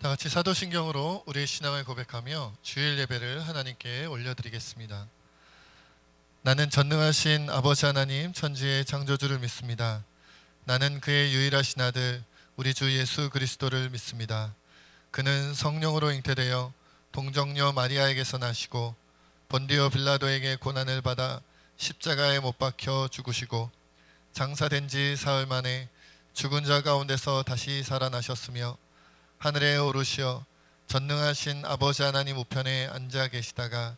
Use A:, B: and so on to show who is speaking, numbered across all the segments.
A: 다 같이 사도신경으로 우리의 신앙을 고백하며 주일 예배를 하나님께 올려드리겠습니다. 나는 전능하신 아버지 하나님 천지의 창조주를 믿습니다. 나는 그의 유일하신 아들 우리 주 예수 그리스도를 믿습니다. 그는 성령으로 잉태되어 동정녀 마리아에게서 나시고 본디오 빌라도에게 고난을 받아 십자가에 못 박혀 죽으시고 장사된 지 사흘 만에 죽은 자 가운데서 다시 살아나셨으며 하늘에 오르시어 전능하신 아버지 하나님 우편에 앉아 계시다가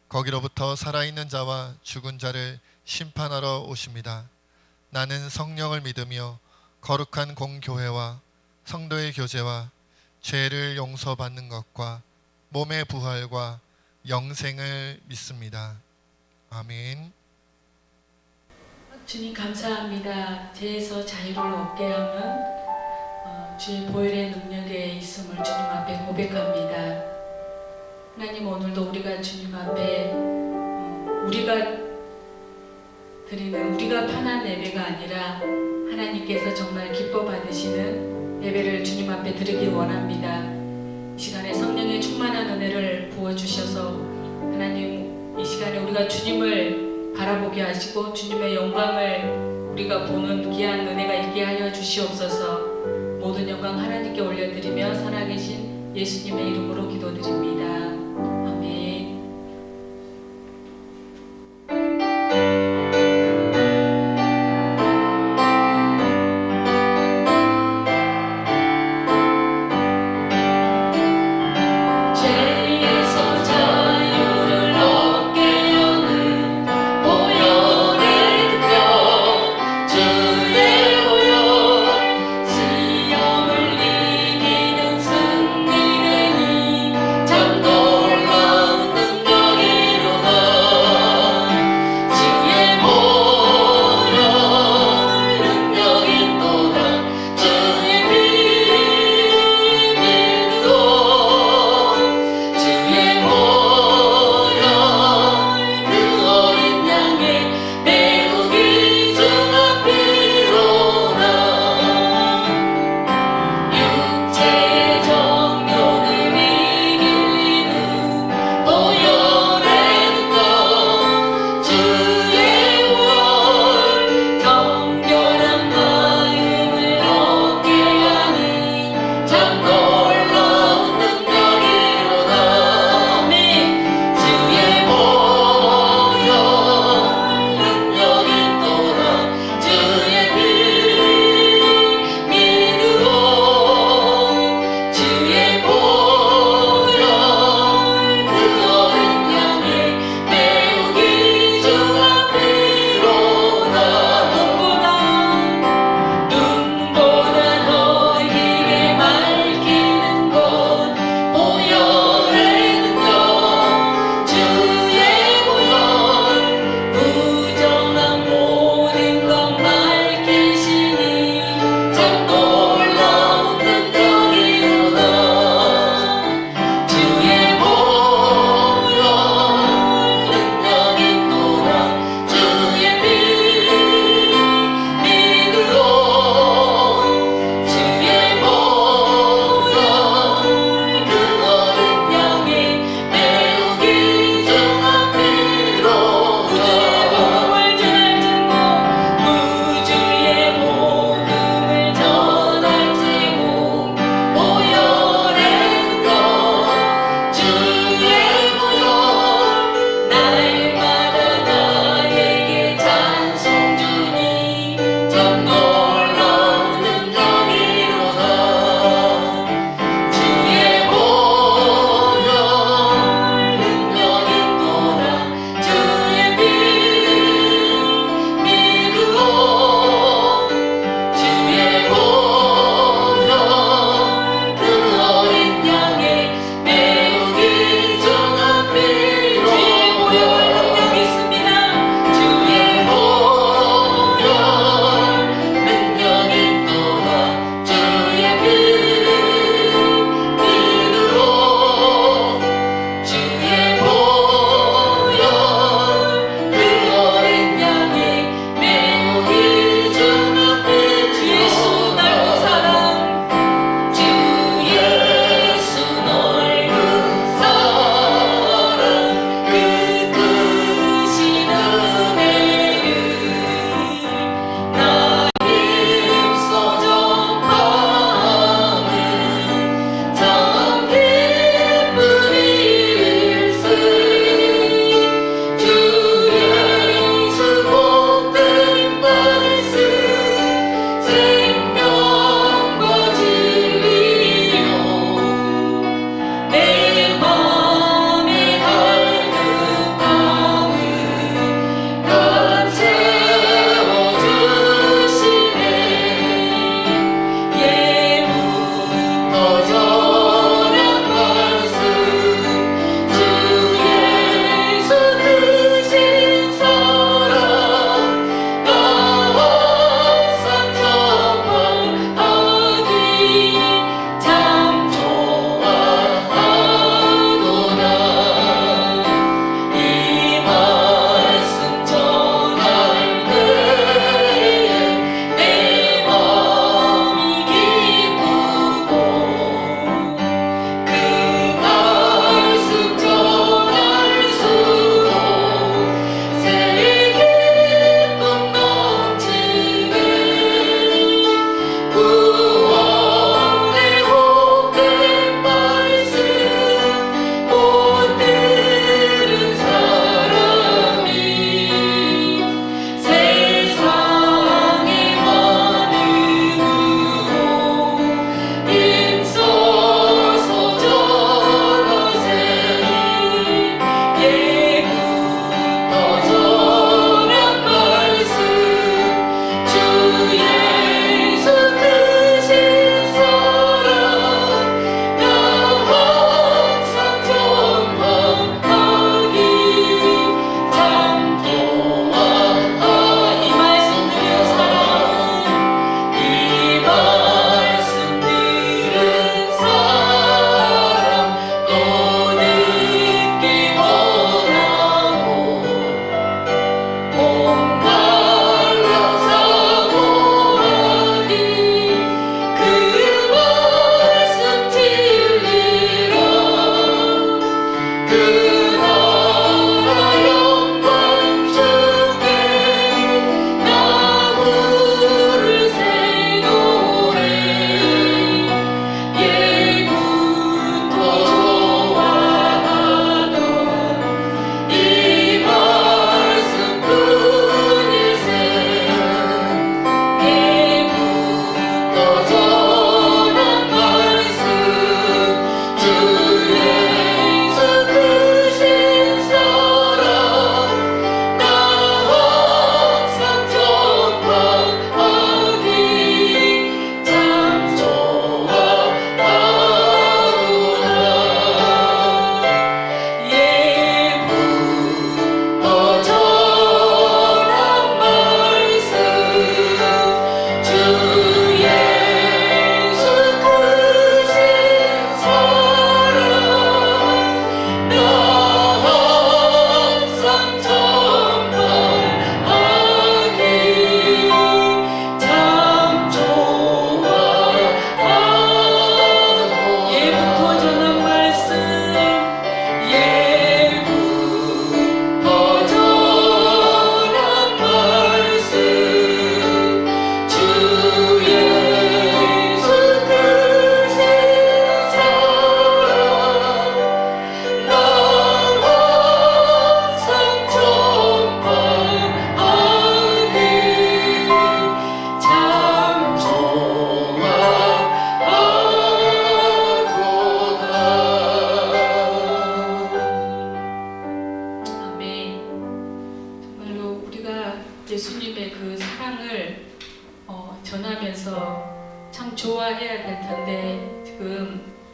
A: 거기로부터 살아있는 자와 죽은 자를 심판하러 오십니다. 나는 성령을 믿으며 거룩한 공교회와 성도의 교제와 죄를 용서받는 것과 몸의 부활과 영생을 믿습니다. 아멘.
B: 주님 감사합니다. 죄에서 자유를 얻게 하는 주의 보혈의 능력에 있음을 주님 앞에 고백합니다. 하나님, 오늘도 우리가 주님 앞에 우리가 드리는 우리가 편한 예배가 아니라 하나님께서 정말 기뻐 받으시는 예배를 주님 앞에 드리기 원합니다. 이 시간에 성령의 충만한 은혜를 부어주셔서 하나님, 이 시간에 우리가 주님을 바라보게 하시고 주님의 영광을 우리가 보는 귀한 은혜가 있게 하여 주시옵소서. 모든 영광 하나님께 올려드리며 살아계신 예수님의 이름으로 기도드립니다. 아멘.
C: 도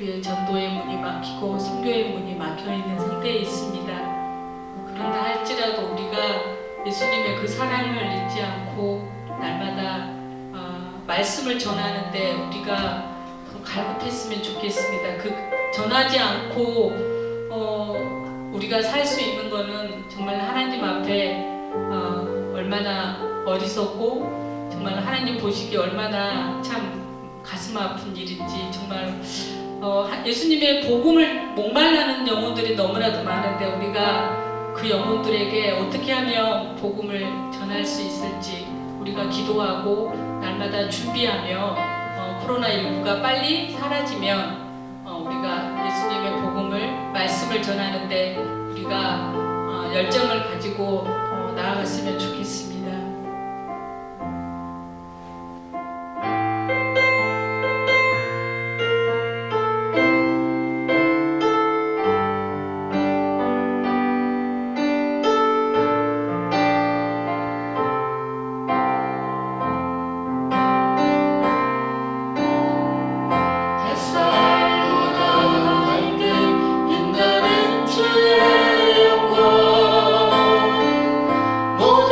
B: 우리의 전도의 문이 막히고 선교의 문이 막혀 있는 상태에 있습니다. 그런다 할지라도 우리가 예수님의 그 사랑을 잊지 않고 날마다 말씀을 전하는데 우리가 갈급했으면 좋겠습니다. 그 전하지 않고 우리가 살 수 있는 거는 정말 하나님 앞에 얼마나 어리석고 정말 하나님 보시기에 얼마나 참 가슴 아픈 일인지 정말 예수님의 복음을 목말라는 영혼들이 너무나도 많은데 우리가 그 영혼들에게 어떻게 하면 복음을 전할 수 있을지 우리가 기도하고 날마다 준비하며 코로나19가 빨리 사라지면 우리가 예수님의 복음을 말씀을 전하는데 우리가 열정을 가지고 나아갔으면 좋겠습니다.
A: 모든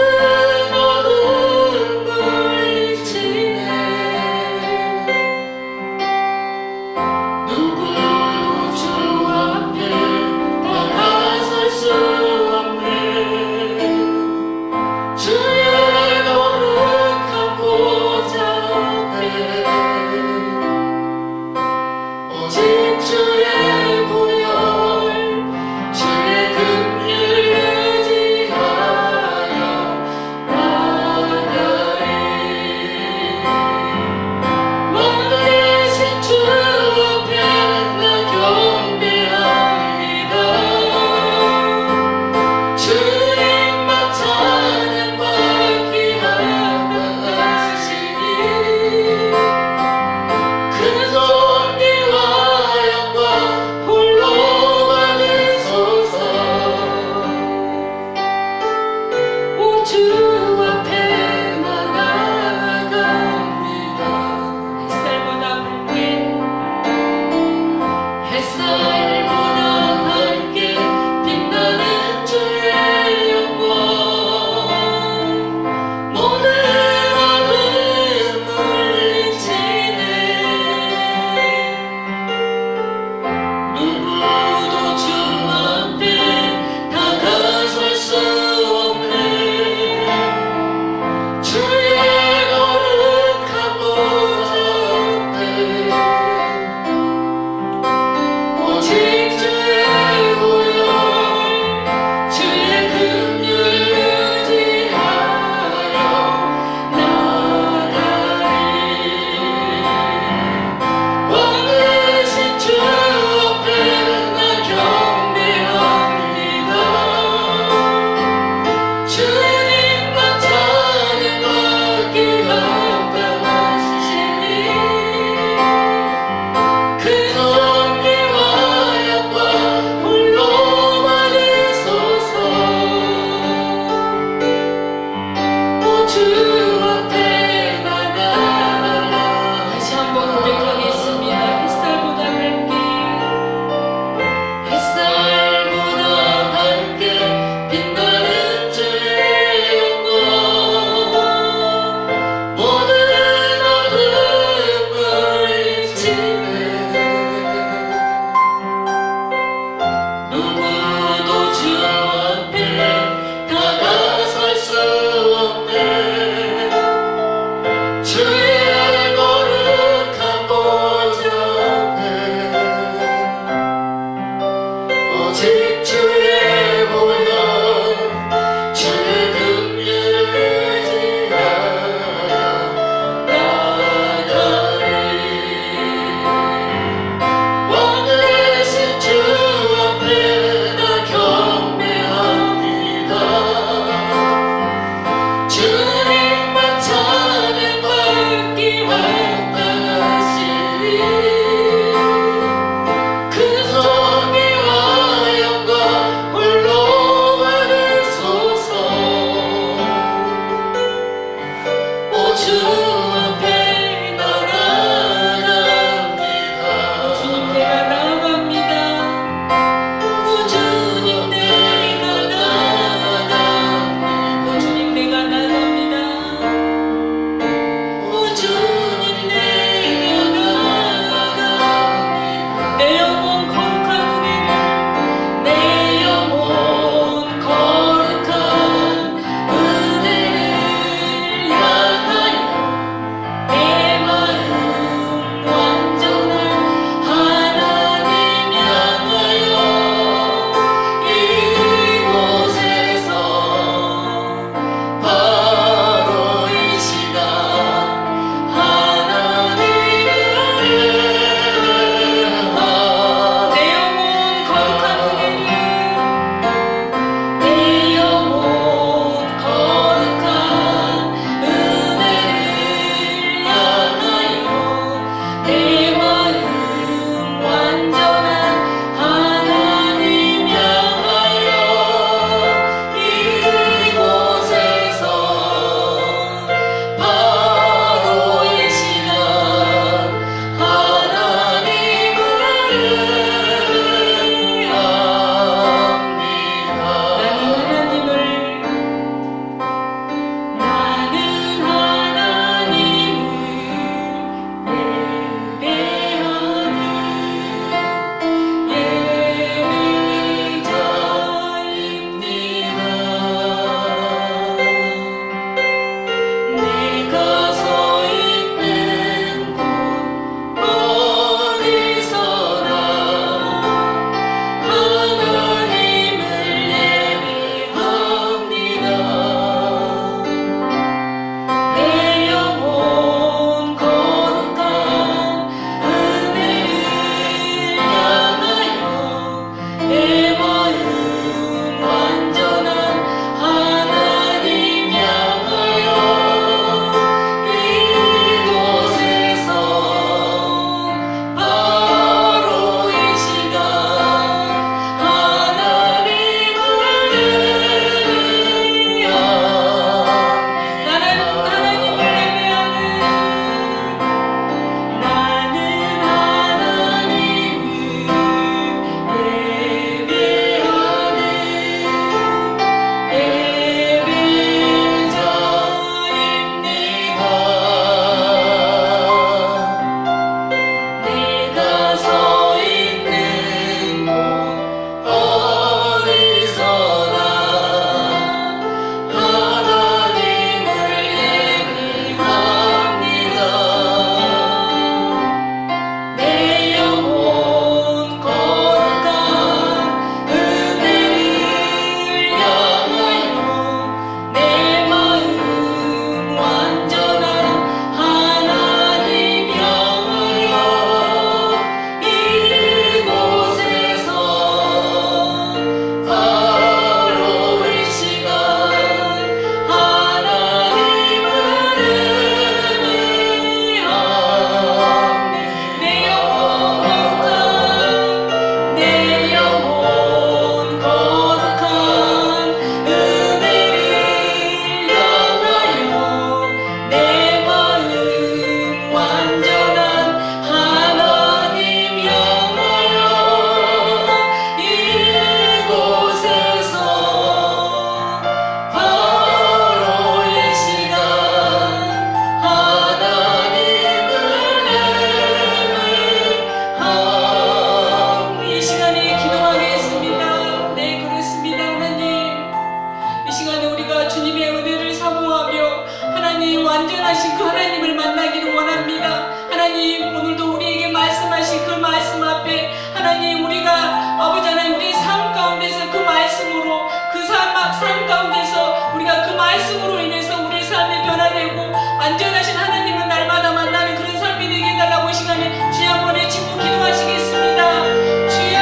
B: 완전하신 하나님은 날마다 만나는 그런 삶이 되게 해달라고 이 시간에 주여 한번 외치고 기도하시겠습니다. 주여,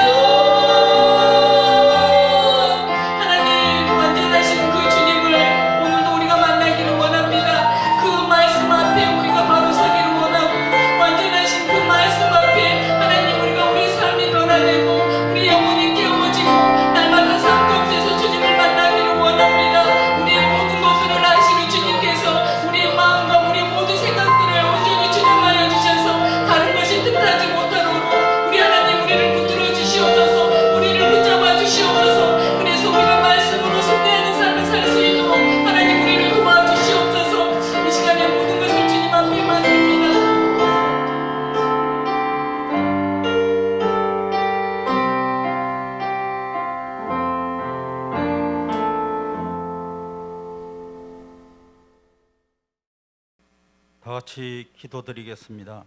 B: 하나님 완전하신 그 주님을 오늘도 우리가 만나기를 원합니다. 그 말씀 앞에 우리가 바로 서기를 원하고, 완전하신 그 말씀 앞에 하나님 우리가 우리 삶이 변화되고 우리 영혼이 깨워지고 날마다 삶 가운데서 주님을 만나기를 원합니다. 우리의 모든 것들을 아시는 주님께서 우리의 마음과 우리의 모든 생각들을 온전히 주장하여 주셔서 다른 것이 뜻하지 못하도록 우리 하나님 우리를 붙들어 주시옵소서. 우리를 붙잡아 주시옵소서. 그래서 우리가 말씀으로 승리하는 삶을 살 수 있도록 하나님 우리를 도와주시옵소서. 이 시간에 모든 것을 주님 앞에 맡깁니다.
C: 다 같이 기도드리겠습니다.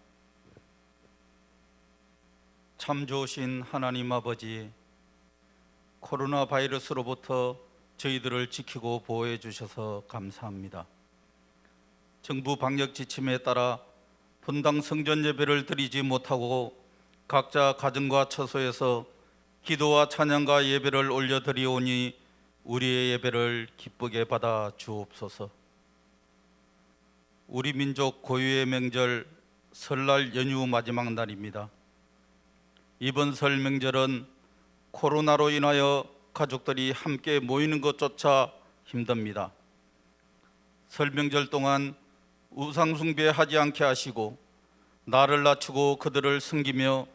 C: 참 좋으신 하나님 아버지, 코로나 바이러스로부터 저희들을 지키고 보호해 주셔서 감사합니다. 정부 방역 지침에 따라 분당 성전 예배를 드리지 못하고 각자 가정과 처소에서 기도와 찬양과 예배를 올려드리오니 우리의 예배를 기쁘게 받아 주옵소서. 우리 민족 고유의 명절 설날 연휴 마지막 날입니다. 이번 설 명절은 코로나로 인하여 가족들이 함께 모이는 것조차 힘듭니다. 설 명절 동안 우상 숭배하지 않게 하시고 나를 낮추고 그들을 섬기며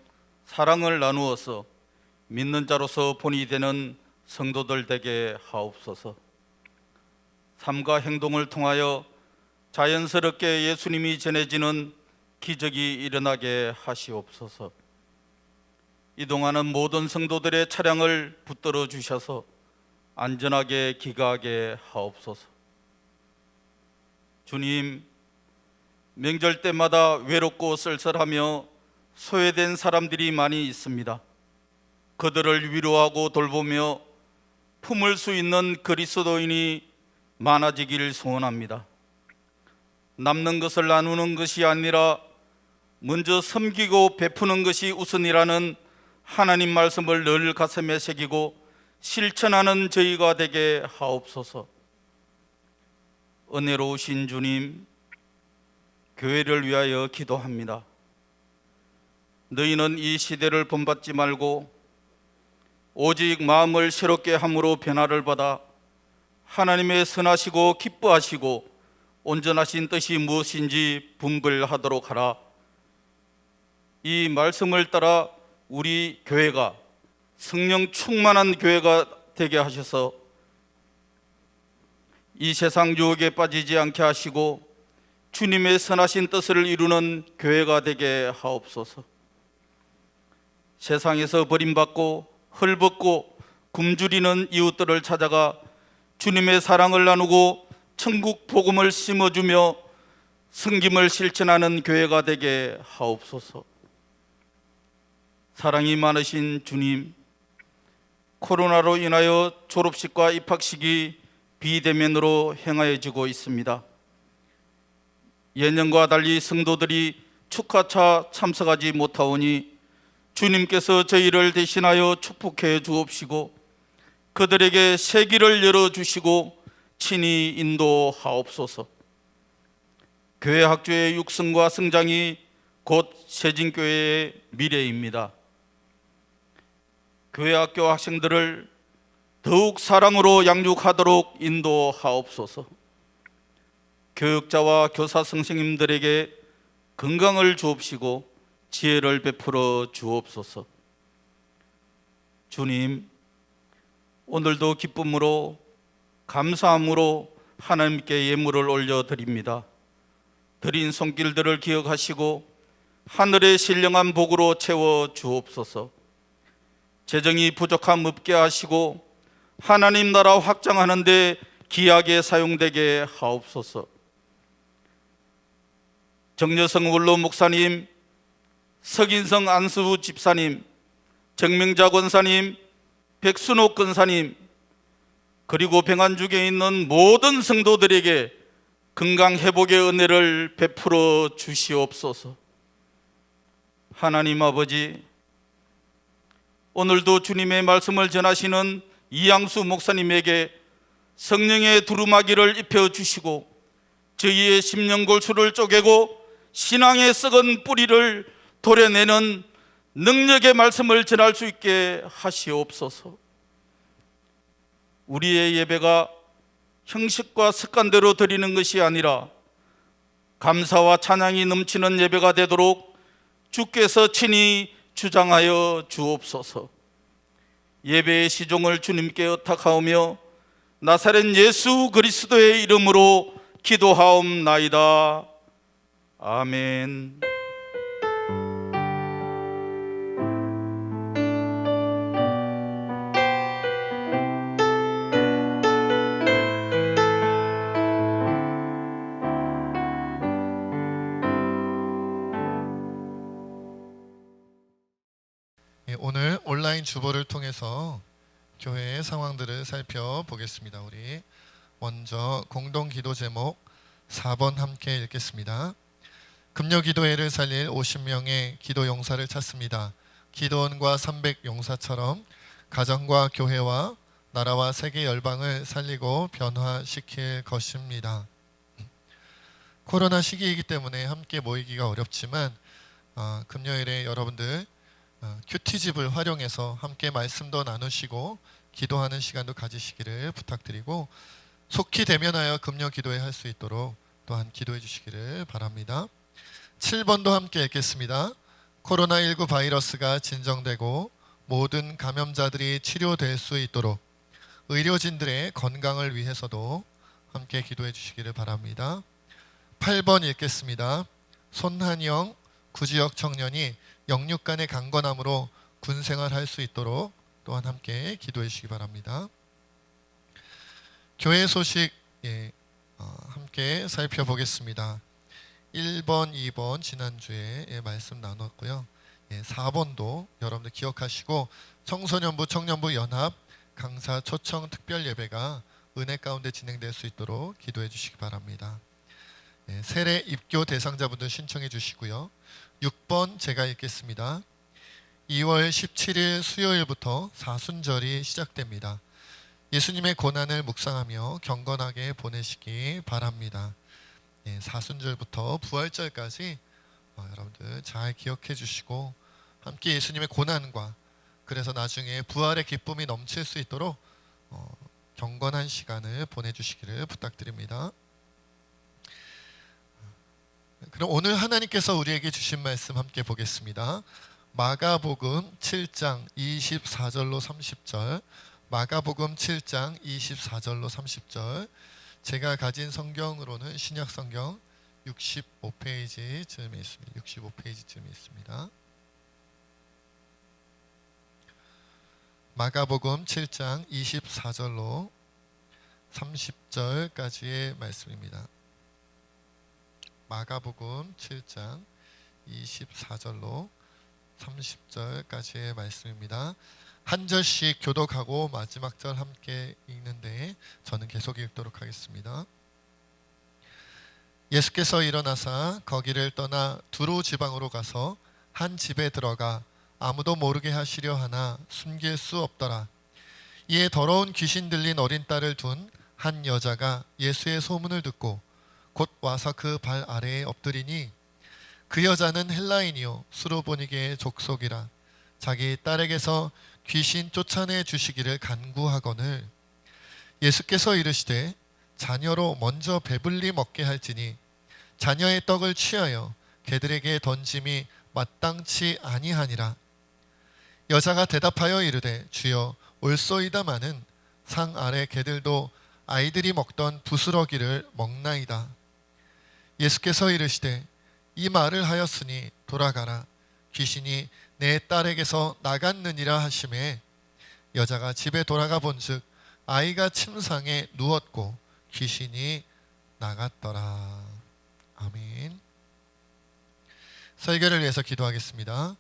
C: 사랑을 나누어서 믿는 자로서 본이 되는 성도들 되게 하옵소서. 삶과 행동을 통하여 자연스럽게 예수님이 전해지는 기적이 일어나게 하시옵소서. 이동하는 모든 성도들의 차량을 붙들어 주셔서 안전하게 귀가하게 하옵소서. 주님, 명절 때마다 외롭고 쓸쓸하며 소외된 사람들이 많이 있습니다. 그들을 위로하고 돌보며 품을 수 있는 그리스도인이 많아지기를 소원합니다. 남는 것을 나누는 것이 아니라 먼저 섬기고 베푸는 것이 우선이라는 하나님 말씀을 늘 가슴에 새기고 실천하는 저희가 되게 하옵소서. 은혜로우신 주님, 교회를 위하여 기도합니다. 너희는 이 시대를 본받지 말고 오직 마음을 새롭게 함으로 변화를 받아 하나님의 선하시고 기뻐하시고 온전하신 뜻이 무엇인지 분별하도록 하라. 이 말씀을 따라 우리 교회가 성령 충만한 교회가 되게 하셔서 이 세상 유혹에 빠지지 않게 하시고 주님의 선하신 뜻을 이루는 교회가 되게 하옵소서. 세상에서 버림받고 헐벗고 굶주리는 이웃들을 찾아가 주님의 사랑을 나누고 천국 복음을 심어주며 섬김을 실천하는 교회가 되게 하옵소서. 사랑이 많으신 주님, 코로나로 인하여 졸업식과 입학식이 비대면으로 행하여지고 있습니다. 예년과 달리 성도들이 축하차 참석하지 못하오니 주님께서 저희를 대신하여 축복해 주옵시고 그들에게 새 길을 열어주시고 친히 인도하옵소서. 교회 학교의 육성과 성장이 곧 세진교회의 미래입니다. 교회 학교 학생들을 더욱 사랑으로 양육하도록 인도하옵소서. 교육자와 교사 선생님들에게 건강을 주옵시고 지혜를 베풀어 주옵소서. 주님, 오늘도 기쁨으로 감사함으로 하나님께 예물을 올려드립니다. 드린 손길들을 기억하시고 하늘의 신령한 복으로 채워 주옵소서. 재정이 부족함 없게 하시고 하나님 나라 확장하는 데 귀하게 사용되게 하옵소서. 정여성 원로 목사님, 석인성 안수 집사님, 정명자 권사님, 백순옥 권사님, 그리고 병안중에 있는 모든 성도들에게 건강 회복의 은혜를 베풀어 주시옵소서. 하나님 아버지, 오늘도 주님의 말씀을 전하시는 이양수 목사님에게 성령의 두루마기를 입혀 주시고 저희의 심령골수를 쪼개고 신앙의 썩은 뿌리를 도려내는 능력의 말씀을 전할 수 있게 하시옵소서. 우리의 예배가 형식과 습관대로 드리는 것이 아니라 감사와 찬양이 넘치는 예배가 되도록 주께서 친히 주장하여 주옵소서. 예배의 시종을 주님께 의탁하오며 나사렛 예수 그리스도의 이름으로 기도하옵나이다. 아멘.
A: 오늘 온라인 주보를 통해서 교회의 상황들을 살펴보겠습니다. 우리 먼저 공동 기도 제목 4번 함께 읽겠습니다. 금요 기도회를 살릴 50명의 기도 용사를 찾습니다. 기도원과 300 용사처럼 가정과 교회와 나라와 세계 열방을 살리고 변화시킬 것입니다. 코로나 시기이기 때문에 함께 모이기가 어렵지만 금요일에 여러분들 큐티집을 활용해서 함께 말씀도 나누시고 기도하는 시간도 가지시기를 부탁드리고 속히 대면하여 금요 기도회 할 수 있도록 또한 기도해 주시기를 바랍니다. 7번도 함께 읽겠습니다. 코로나19 바이러스가 진정되고 모든 감염자들이 치료될 수 있도록 의료진들의 건강을 위해서도 함께 기도해 주시기를 바랍니다. 8번 읽겠습니다. 손한영 구지역 청년이 영육간의 강건함으로 군생활할 수 있도록 또한 함께 기도해 주시기 바랍니다. 교회 소식 함께 살펴보겠습니다. 1번, 2번 지난주에 말씀 나눴고요. 4번도 여러분들 기억하시고 청소년부, 청년부 연합 강사 초청 특별 예배가 은혜 가운데 진행될 수 있도록 기도해 주시기 바랍니다. 세례 입교 대상자분들 신청해 주시고요. 6번 제가 읽겠습니다. 2월 17일 수요일부터 사순절이 시작됩니다. 예수님의 고난을 묵상하며 경건하게 보내시기 바랍니다. 사순절부터 부활절까지 여러분들 잘 기억해 주시고 함께 예수님의 고난과 그래서 나중에 부활의 기쁨이 넘칠 수 있도록 경건한 시간을 보내주시기를 부탁드립니다. 그럼 오늘 하나님께서 우리에게 주신 말씀 함께 보겠습니다. 마가복음 7장 24절로 30절, 마가복음 7장 24절로 30절. 제가 가진 성경으로는 신약 성경 65페이지쯤에 있습니다. 65페이지쯤에 있습니다. 마가복음 7장 24절로 30절까지의 말씀입니다. 마가복음 7장 24절로 30절까지의 말씀입니다. 한 절씩 교독하고 마지막 절 함께 읽는데 저는 계속 읽도록 하겠습니다. 예수께서 일어나사 거기를 떠나 두로 지방으로 가서 한 집에 들어가 아무도 모르게 하시려 하나 숨길 수 없더라. 이에 더러운 귀신 들린 어린 딸을 둔 한 여자가 예수의 소문을 듣고 곧 와서 그 발 아래에 엎드리니 그 여자는 헬라인이요 수로보니게의 족속이라. 자기 딸에게서 귀신 쫓아내 주시기를 간구하거늘 예수께서 이르시되 자녀로 먼저 배불리 먹게 할지니 자녀의 떡을 취하여 개들에게 던짐이 마땅치 아니하니라. 여자가 대답하여 이르되 주여 올소이다마는 상 아래 개들도 아이들이 먹던 부스러기를 먹나이다. 예수께서 이르시되 이 말을 하였으니 돌아가라. 귀신이 내 딸에게서 나갔느니라 하시매 여자가 집에 돌아가 본즉 아이가 침상에 누웠고 귀신이 나갔더라. 아멘. 설교를 위해서 기도하겠습니다.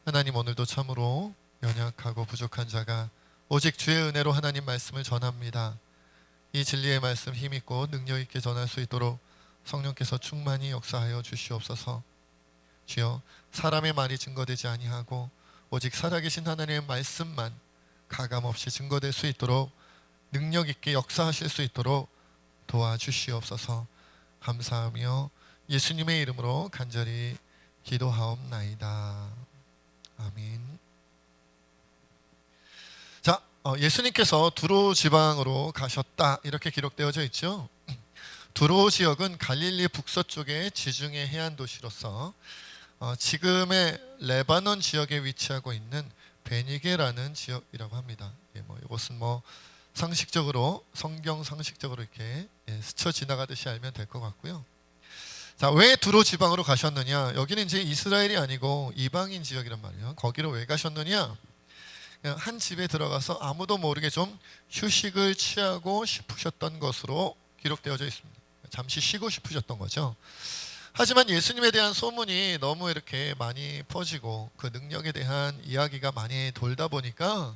A: 하나님, 오늘도 참으로 연약하고 부족한 자가 오직 주의 은혜로 하나님 말씀을 전합니다. 이 진리의 말씀 힘있고 능력 있게 전할 수 있도록 성령께서 충만히 역사하여 주시옵소서. 주여, 사람의 말이 증거되지 아니하고 오직 살아계신 하나님의 말씀만 가감없이 증거될 수 있도록 능력 있게 역사하실 수 있도록 도와주시옵소서. 감사하며 예수님의 이름으로 간절히 기도하옵나이다. 아멘. 자, 예수님께서 두로 지방으로 가셨다 이렇게 기록되어져 있죠. 두로 지역은 갈릴리 북서쪽의 지중해 해안 도시로서 지금의 레바논 지역에 위치하고 있는 베니게라는 지역이라고 합니다. 이것은 상식적으로, 성경 상식적으로 이렇게 스쳐 지나가듯이 알면 될 것 같고요. 자, 왜 두로 지방으로 가셨느냐? 여기는 이제 이스라엘이 아니고 이방인 지역이란 말이에요. 거기로 왜 가셨느냐? 그냥 한 집에 들어가서 아무도 모르게 좀 휴식을 취하고 싶으셨던 것으로 기록되어져 있습니다. 잠시 쉬고 싶으셨던 거죠. 하지만 예수님에 대한 소문이 너무 이렇게 많이 퍼지고 그 능력에 대한 이야기가 많이 돌다 보니까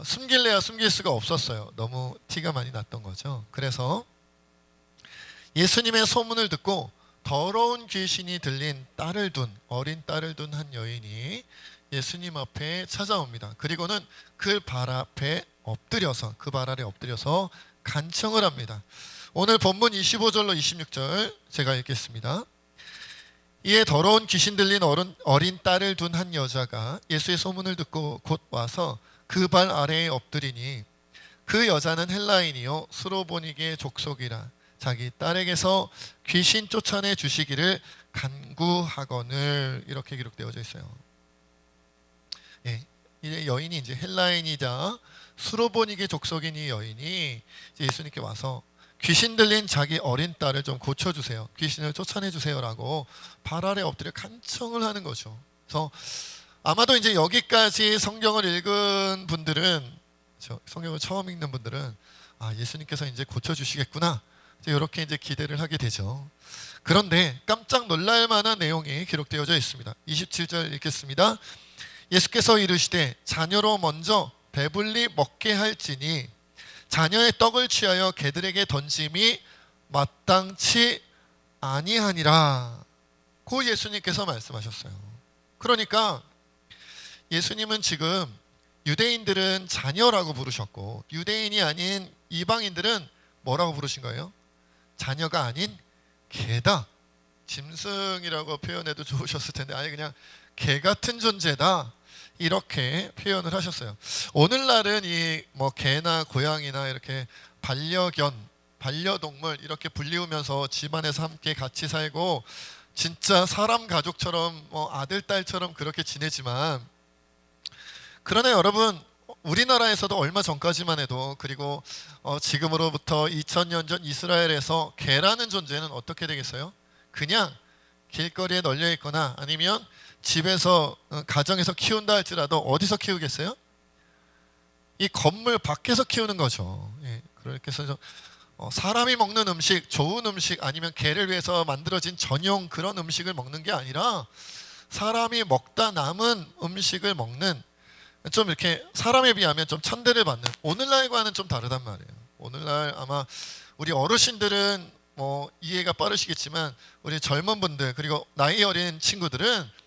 A: 숨길래야 숨길 수가 없었어요. 너무 티가 많이 났던 거죠. 그래서 예수님의 소문을 듣고 더러운 귀신이 들린 어린 딸을 둔 한 여인이 예수님 앞에 찾아옵니다. 그리고는 그 발 아래 엎드려서 간청을 합니다. 오늘 본문 25절로 26절 제가 읽겠습니다. 이에 더러운 귀신 들린 어린 딸을 둔 한 여자가 예수의 소문을 듣고 곧 와서 그 발 아래에 엎드리니 그 여자는 헬라인이요 수로보니게 족속이라 자기 딸에게서 귀신 쫓아내 주시기를 간구하거늘 이렇게 기록되어져 있어요. 이 여인이 이제 헬라인이자 수로보니게 족속인 이 여인이 이제 예수님께 와서 귀신 들린 자기 어린 딸을 좀 고쳐주세요. 귀신을 쫓아내 주세요라고 발 아래 엎드려 간청을 하는 거죠. 그래서 아마도 이제 여기까지 성경을 읽은 분들은, 성경을 처음 읽는 분들은 예수님께서 이제 고쳐주시겠구나, 이렇게 이제 기대를 하게 되죠. 그런데 깜짝 놀랄 만한 내용이 기록되어져 있습니다. 27절 읽겠습니다. 예수께서 이르시되 자녀로 먼저 배불리 먹게 할지니 자녀의 떡을 취하여 개들에게 던짐이 마땅치 아니하니라. 고 예수님께서 말씀하셨어요. 그러니까 예수님은 지금 유대인들은 자녀라고 부르셨고 유대인이 아닌 이방인들은 뭐라고 부르신 거예요? 자녀가 아닌 개다. 짐승이라고 표현해도 좋으셨을 텐데 아니 그냥 개 같은 존재다. 이렇게 표현을 하셨어요. 오늘날은 이 개나 고양이나 이렇게 반려동물 이렇게 불리우면서 집안에서 함께 같이 살고 진짜 사람 가족처럼 아들 딸처럼 그렇게 지내지만, 그러나 여러분 우리나라에서도 얼마 전까지만 해도 그리고 지금으로부터 2000년 전 이스라엘에서 개라는 존재는 어떻게 되겠어요? 그냥 길거리에 널려 있거나 아니면 집에서 가정에서 키운다 할지라도 어디서 키우겠어요? 이 건물 밖에서 키우는 거죠. 그렇게 해서 사람이 먹는 음식, 좋은 음식 아니면 개를 위해서 만들어진 전용 그런 음식을 먹는 게 아니라 사람이 먹다 남은 음식을 먹는, 좀 이렇게 사람에 비하면 좀 천대를 받는, 오늘날과는 좀 다르단 말이에요. 오늘날 아마 우리 어르신들은 이해가 빠르시겠지만 우리 젊은 분들 그리고 나이 어린 친구들은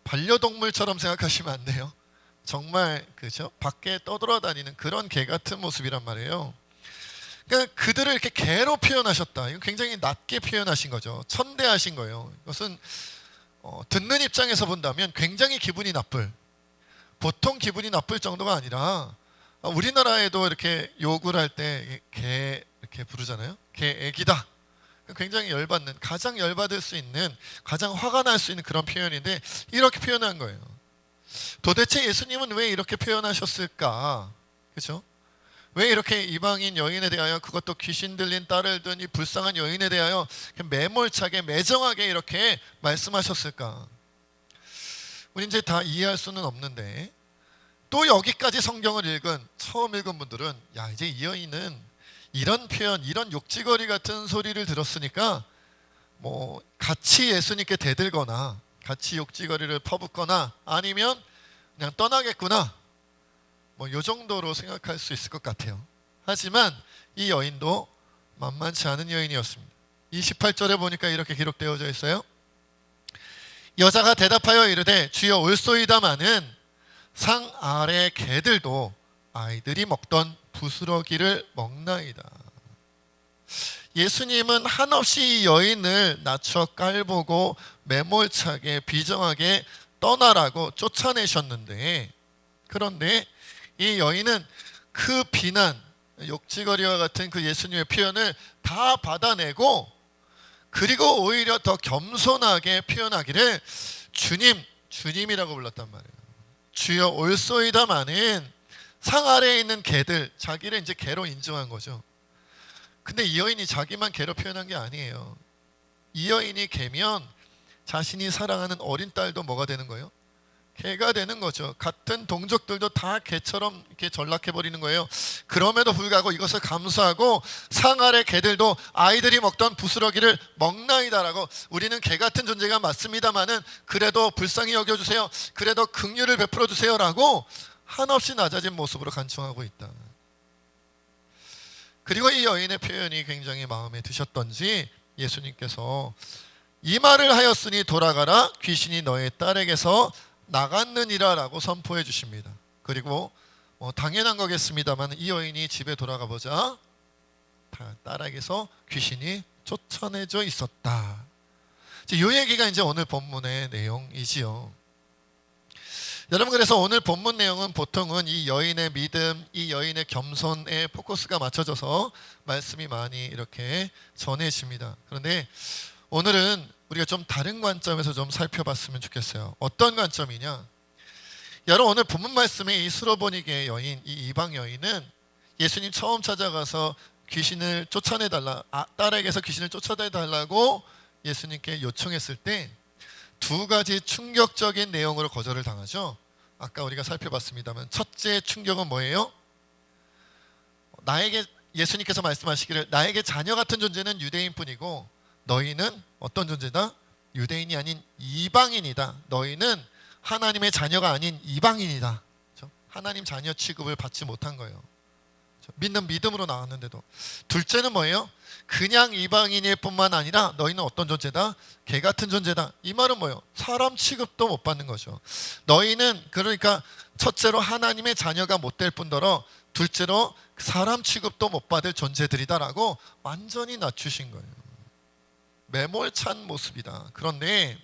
A: 반려동물처럼 생각하시면 안 돼요. 정말 그죠? 밖에 떠돌아다니는 그런 개 같은 모습이란 말이에요. 그러니까 그들을 이렇게 개로 표현하셨다. 이거 굉장히 낮게 표현하신 거죠. 천대하신 거예요. 이것은 듣는 입장에서 본다면 굉장히 기분이 나쁠, 보통 기분이 나쁠 정도가 아니라 우리나라에도 이렇게 욕을 할 때 개 이렇게 부르잖아요. 개 애기다. 굉장히 열받는, 가장 열받을 수 있는, 가장 화가 날 수 있는 그런 표현인데 이렇게 표현한 거예요. 도대체 예수님은 왜 이렇게 표현하셨을까? 그렇죠? 왜 이렇게 이방인 여인에 대하여, 그것도 귀신 들린 딸을 둔 이 불쌍한 여인에 대하여 매몰차게 매정하게 이렇게 말씀하셨을까? 우리 이제 다 이해할 수는 없는데, 또 여기까지 성경을 처음 읽은 분들은 이제 이 여인은 이런 표현, 이런 욕지거리 같은 소리를 들었으니까 같이 예수님께 대들거나 같이 욕지거리를 퍼붓거나 아니면 그냥 떠나겠구나, 요 정도로 생각할 수 있을 것 같아요. 하지만 이 여인도 만만치 않은 여인이었습니다. 28절에 보니까 이렇게 기록되어져 있어요. 여자가 대답하여 이르되 주여 올소이다마는 상 아래 개들도 아이들이 먹던 부스러기를 먹나이다. 예수님은 한없이 이 여인을 낮춰 깔보고 매몰차게 비정하게 떠나라고 쫓아내셨는데, 그런데 이 여인은 그 비난, 욕지거리와 같은 그 예수님의 표현을 다 받아내고, 그리고 오히려 더 겸손하게 표현하기를 주님이라고 불렀단 말이에요. 주여 올소이다마는 상 아래에 있는 개들, 자기를 이제 개로 인정한 거죠. 근데 이 여인이 자기만 개로 표현한 게 아니에요. 이 여인이 개면 자신이 사랑하는 어린 딸도 뭐가 되는 거예요? 개가 되는 거죠. 같은 동족들도 다 개처럼 이렇게 전락해버리는 거예요. 그럼에도 불구하고 이것을 감수하고 상 아래 개들도 아이들이 먹던 부스러기를 먹나이다라고, 우리는 개 같은 존재가 맞습니다마는 그래도 불쌍히 여겨주세요, 그래도 긍휼을 베풀어 주세요라고 한없이 낮아진 모습으로 간청하고 있다. 그리고 이 여인의 표현이 굉장히 마음에 드셨던지 예수님께서 이 말을 하였으니 돌아가라, 귀신이 너의 딸에게서 나갔느니라 라고 선포해 주십니다. 그리고 당연한 거겠습니다만 이 여인이 집에 돌아가 보자 딸에게서 귀신이 쫓아내져 있었다. 이 얘기가 이제 오늘 본문의 내용이지요. 여러분, 그래서 오늘 본문 내용은 보통은 이 여인의 믿음, 이 여인의 겸손에 포커스가 맞춰져서 말씀이 많이 이렇게 전해집니다. 그런데 오늘은 우리가 좀 다른 관점에서 좀 살펴봤으면 좋겠어요. 어떤 관점이냐? 여러분, 오늘 본문 말씀의 이 수로보니게 여인, 이 이방 여인은 예수님 처음 찾아가서 귀신을 쫓아내달라, 딸에게서 귀신을 쫓아내달라고 예수님께 요청했을 때 두 가지 충격적인 내용으로 거절을 당하죠. 아까 우리가 살펴봤습니다만 첫째 충격은 뭐예요? 예수님께서 말씀하시기를 나에게 자녀 같은 존재는 유대인뿐이고 너희는 어떤 존재다? 유대인이 아닌 이방인이다. 너희는 하나님의 자녀가 아닌 이방인이다. 하나님 자녀 취급을 받지 못한 거예요. 믿는 믿음으로 나왔는데도. 둘째는 뭐예요? 그냥 이방인일 뿐만 아니라 너희는 어떤 존재다? 개 같은 존재다. 이 말은 뭐예요? 사람 취급도 못 받는 거죠. 너희는 그러니까 첫째로 하나님의 자녀가 못 될 뿐더러 둘째로 사람 취급도 못 받을 존재들이다라고 완전히 낮추신 거예요. 매몰찬 모습이다. 그런데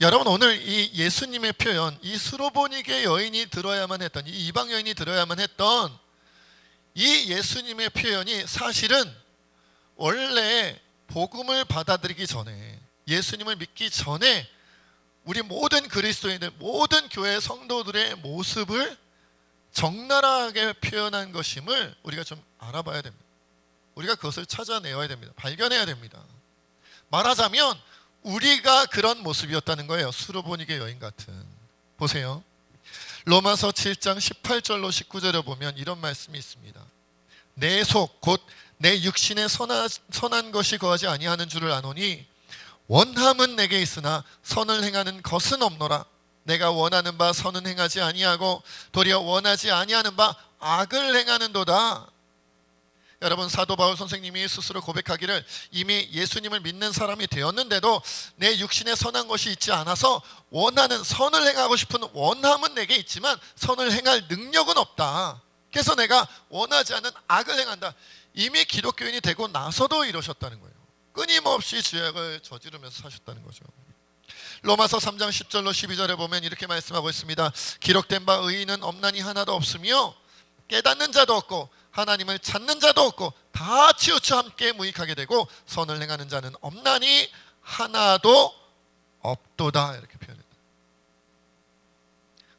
A: 여러분, 오늘 이 예수님의 표현, 이 수로보니게 여인이 들어야만 했던, 이 이방 여인이 들어야만 했던 이 예수님의 표현이 사실은 원래 복음을 받아들이기 전에, 예수님을 믿기 전에 우리 모든 그리스도인들, 모든 교회 성도들의 모습을 적나라하게 표현한 것임을 우리가 좀 알아봐야 됩니다. 우리가 그것을 찾아내야 됩니다. 발견해야 됩니다. 말하자면 우리가 그런 모습이었다는 거예요. 수로보니게 여인 같은. 보세요. 로마서 7장 18절로 19절에 보면 이런 말씀이 있습니다. 내 속 곧 내 육신에 선한 것이 거하지 아니하는 줄을 아노니 원함은 내게 있으나 선을 행하는 것은 없노라. 내가 원하는 바 선은 행하지 아니하고 도리어 원하지 아니하는 바 악을 행하는도다. 여러분, 사도 바울 선생님이 스스로 고백하기를 이미 예수님을 믿는 사람이 되었는데도 내 육신에 선한 것이 있지 않아서 원하는 선을 행하고 싶은 원함은 내게 있지만 선을 행할 능력은 없다. 그래서 내가 원하지 않는 악을 행한다. 이미 기독교인이 되고 나서도 이러셨다는 거예요. 끊임없이 죄악을 저지르면서 사셨다는 거죠. 로마서 3장 10절로 12절에 보면 이렇게 말씀하고 있습니다. 기록된 바 의인은 없나니 하나도 없으며 깨닫는 자도 없고 하나님을 찾는 자도 없고 다 치우쳐 함께 무익하게 되고 선을 행하는 자는 없나니 하나도 없도다. 이렇게 표현했다.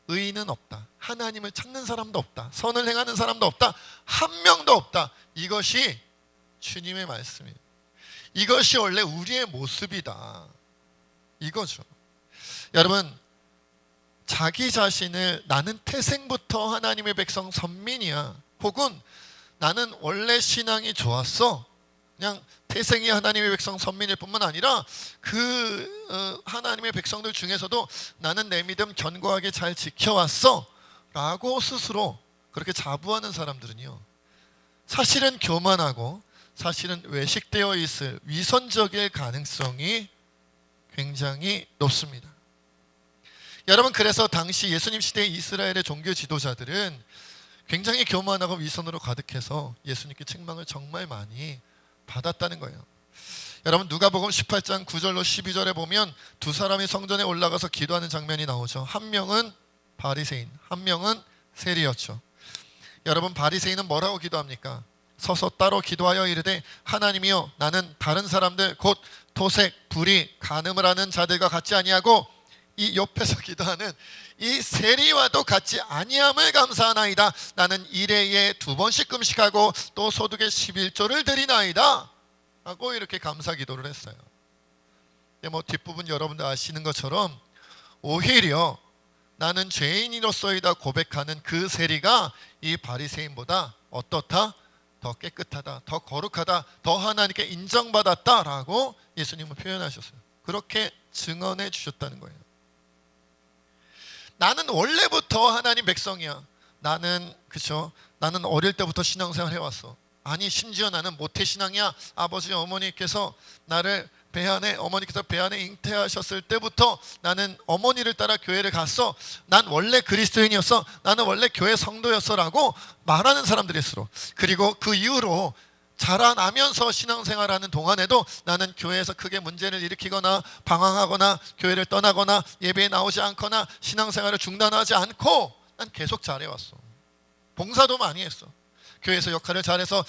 A: 의인은 없다. 하나님을 찾는 사람도 없다. 선을 행하는 사람도 없다. 한 명도 없다. 이것이 주님의 말씀이에요. 이것이 원래 우리의 모습이다. 이거죠. 여러분, 자기 자신을 나는 태생부터 하나님의 백성 선민이야, 혹은 나는 원래 신앙이 좋았어, 그냥 태생이 하나님의 백성 선민일 뿐만 아니라 하나님의 백성들 중에서도 나는 내 믿음 견고하게 잘 지켜왔어 라고 스스로 그렇게 자부하는 사람들은요, 사실은 교만하고 사실은 외식되어 있을 위선적일 가능성이 굉장히 높습니다. 여러분, 그래서 당시 예수님 시대 이스라엘의 종교 지도자들은 굉장히 교만하고 위선으로 가득해서 예수님께 책망을 정말 많이 받았다는 거예요. 여러분, 누가복음 18장 9절로 12절에 보면 두 사람이 성전에 올라가서 기도하는 장면이 나오죠. 한 명은 바리새인, 한 명은 세리였죠. 여러분, 바리새인은 뭐라고 기도합니까? 서서 따로 기도하여 이르되 하나님이여, 나는 다른 사람들 곧 토색, 불의, 간음을 하는 자들과 같지 아니하고 이 옆에서 기도하는 이 세리와도 같지 아니함을 감사하나이다. 나는 일회에 2번씩 금식하고 또 소득의 11조를 드리나이다 하고 이렇게 감사 기도를 했어요. 뭐 뒷부분 여러분들 아시는 것처럼 오히려 나는 죄인으로서이다 고백하는 그 세리가 이 바리새인보다 어떻다? 더 깨끗하다, 더 거룩하다, 더 하나님께 인정받았다라고 예수님은 표현하셨어요. 그렇게 증언해 주셨다는 거예요. 나는 원래부터 하나님 백성이야. 나는 어릴 때부터 신앙생활 해왔어. 아니, 심지어 나는 모태신앙이야. 아버지 어머니께서 나를 어머니께서 배 안에 잉태하셨을 때부터 나는 어머니를 따라 교회를 갔어. 난 원래 그리스도인이었어. 나는 원래 교회 성도였어 라고 말하는 사람들일수록, 그리고 그 이후로 자라나면서 신앙생활하는 동안에도 나는 교회에서 크게 문제를 일으키거나 방황하거나 교회를 떠나거나 예배에 나오지 않거나 신앙생활을 중단하지 않고 난 계속 잘해왔어. 봉사도 많이 했어. 교회에서 역할을 잘해서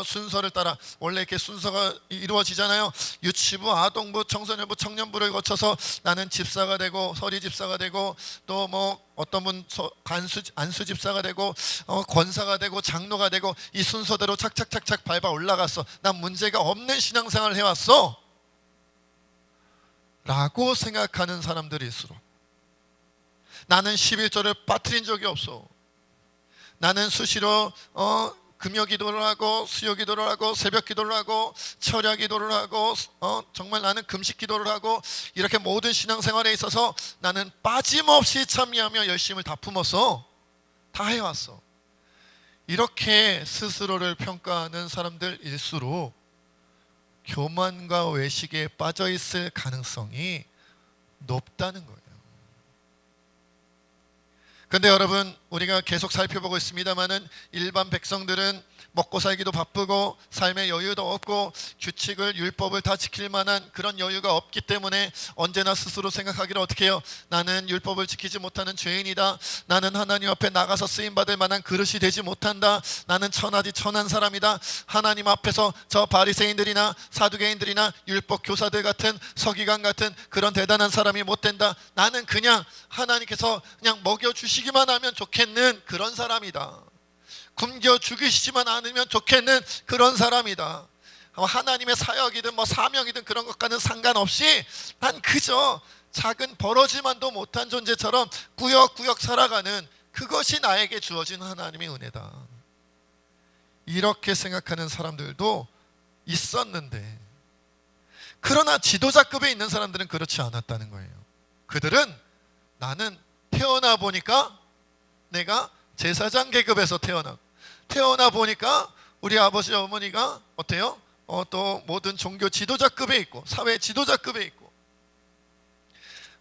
A: 순서를 따라, 원래 이렇게 순서가 이루어지잖아요. 유치부, 아동부, 청소년부, 청년부를 거쳐서 나는 집사가 되고 서리 집사가 되고 또 뭐 어떤 분 안수 집사가 되고 권사가 되고 장로가 되고 이 순서대로 착착착착 밟아 올라갔어. 난 문제가 없는 신앙생활을 해왔어 라고 생각하는 사람들일수록, 나는 11조를 빠뜨린 적이 없어. 나는 수시로 금요 기도를 하고 수요 기도를 하고 새벽 기도를 하고 철야 기도를 하고 정말 나는 금식 기도를 하고 이렇게 모든 신앙생활에 있어서 나는 빠짐없이 참여하며 열심을 다 품어서 다 해왔어. 이렇게 스스로를 평가하는 사람들일수록 교만과 외식에 빠져있을 가능성이 높다는 거예요. 그런데 여러분, 우리가 계속 살펴보고 있습니다마는 일반 백성들은 먹고 살기도 바쁘고 삶의 여유도 없고 규칙을, 율법을 다 지킬 만한 그런 여유가 없기 때문에 언제나 스스로 생각하기를 어떻게 해요? 나는 율법을 지키지 못하는 죄인이다. 나는 하나님 앞에 나가서 쓰임받을 만한 그릇이 되지 못한다. 나는 천하디 천한 사람이다. 하나님 앞에서 저 바리새인들이나 사두개인들이나 율법 교사들 같은 서기관 같은 그런 대단한 사람이 못 된다. 나는 그냥 하나님께서 그냥 먹여주시기만 하면 좋겠는 그런 사람이다. 굶겨 죽이시지만 않으면 좋겠는 그런 사람이다. 하나님의 사역이든 뭐 사명이든 그런 것과는 상관없이 난 그저 작은 버러지만도 못한 존재처럼 꾸역꾸역 살아가는 그것이 나에게 주어진 하나님의 은혜다. 이렇게 생각하는 사람들도 있었는데, 그러나 지도자급에 있는 사람들은 그렇지 않았다는 거예요. 그들은 나는 태어나 보니까 내가 제사장 계급에서 태어나 보니까 우리 아버지 어머니가 어때요? 또 모든 종교 지도자급에 있고 사회 지도자급에 있고,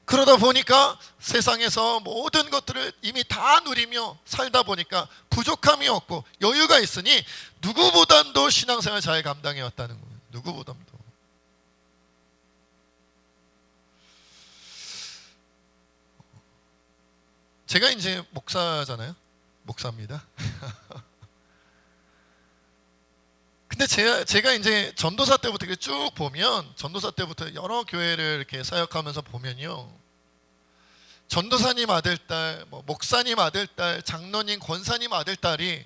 A: 그러다 보니까 세상에서 모든 것들을 이미 다 누리며 살다 보니까 부족함이 없고 여유가 있으니 누구보다도 신앙생활 잘 감당해 왔다는 거예요. 누구보다도. 제가 이제 목사잖아요. 목사입니다. 근데 제가 이제 전도사 때부터 이렇게 쭉 보면, 전도사 때부터 여러 교회를 이렇게 사역하면서 보면요, 전도사님 아들딸, 뭐 목사님 아들딸, 장로님, 권사님 아들딸이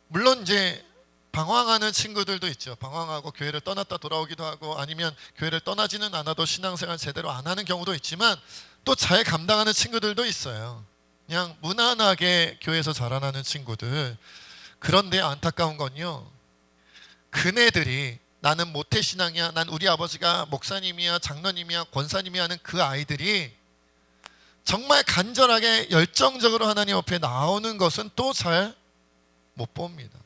A: 물론 이제 방황하는 친구들도 있죠. 방황하고 교회를 떠났다 돌아오기도 하고, 아니면 교회를 떠나지는 않아도 신앙생활 제대로 안 하는 경우도 있지만 또 잘 감당하는 친구들도 있어요. 그냥 무난하게 교회에서 자라나는 친구들. 그런데 안타까운 건요, 그네들이 나는 모태신앙이야, 난 우리 아버지가 목사님이야 장로님이야 권사님이야 하는 그 아이들이 정말 간절하게 열정적으로 하나님 앞에 나오는 것은 또 잘 못 봅니다.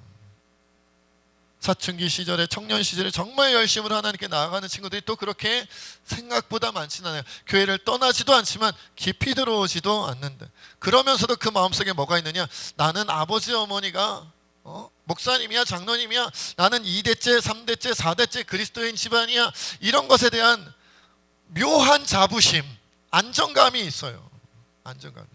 A: 사춘기 시절에, 청년 시절에 정말 열심히 하나님께 나아가는 친구들이 또 그렇게 생각보다 많지는 않아요. 교회를 떠나지도 않지만 깊이 들어오지도 않는다. 그러면서도 그 마음속에 뭐가 있느냐, 나는 아버지 어머니가 목사님이야, 장로님이야, 나는 2대째 3대째 4대째 그리스도인 집안이야, 이런 것에 대한 묘한 자부심, 안정감이 있어요. 안정감이.